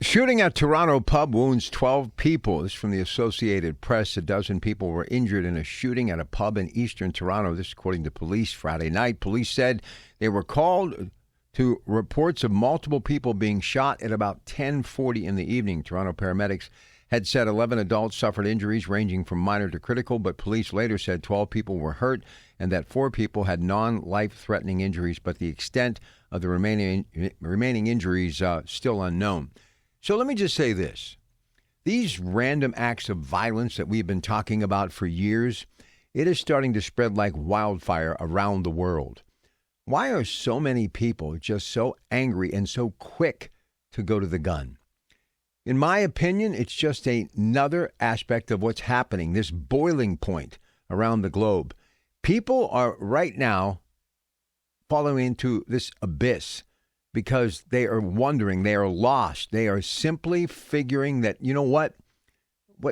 Shooting at Toronto pub wounds 12 people. This is from the Associated Press. A dozen people were injured in a shooting at a pub in eastern Toronto. This according to police Friday night. Police said they were called to reports of multiple people being shot at about 10:40 in the evening. Toronto paramedics had said 11 adults suffered injuries ranging from minor to critical, but police later said 12 people were hurt and that 4 people had non-life-threatening injuries, but the extent of the remaining injuries still unknown. So let me just say this. These random acts of violence that we've been talking about for years, it is starting to spread like wildfire around the world. Why are so many people just so angry and so quick to go to the gun? In my opinion, it's just another aspect of what's happening, this boiling point around the globe. People are right now falling into this abyss because they are wondering, they are lost. They are simply figuring that, you know what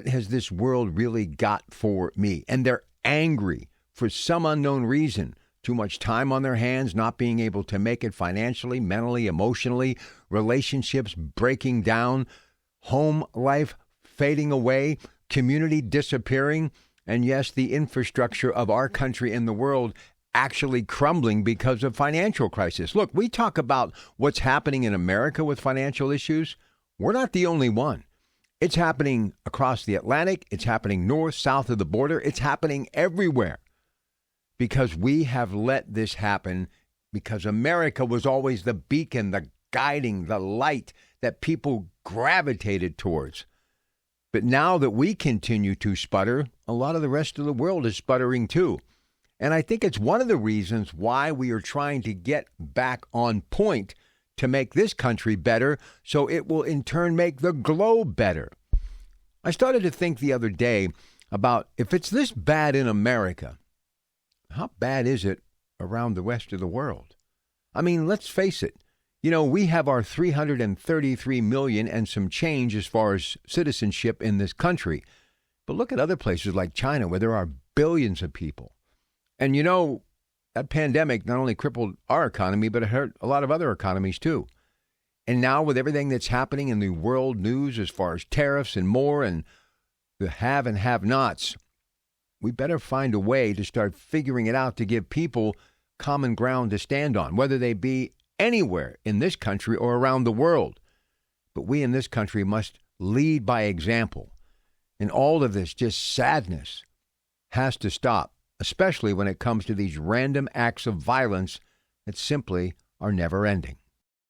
has this world really got for me? And they're angry for some unknown reason. Too much time on their hands, not being able to make it financially, mentally, emotionally, relationships breaking down, home life fading away, community disappearing, and yes, the infrastructure of our country and the world actually crumbling because of financial crisis. Look, we talk about what's happening in America with financial issues. We're not the only one. It's happening across the Atlantic. It's happening north, south of the border. It's happening everywhere because we have let this happen because America was always the beacon, the guiding, the light that people gravitated towards. But now that we continue to sputter, a lot of the rest of the world is sputtering too. And I think it's one of the reasons why we are trying to get back on point to make this country better so it will in turn make the globe better. I started to think the other day about if it's this bad in America, how bad is it around the rest of the world? I mean, let's face it. You know, we have our 333 million and some change as far as citizenship in this country. But look at other places like China where there are billions of people. And, you know, that pandemic not only crippled our economy, but it hurt a lot of other economies, too. And now with everything that's happening in the world news as far as tariffs and more and the have and have-nots, we better find a way to start figuring it out to give people common ground to stand on, whether they be anywhere in this country or around the world. But we in this country must lead by example. And all of this just sadness has to stop, especially when it comes to these random acts of violence that simply are never ending.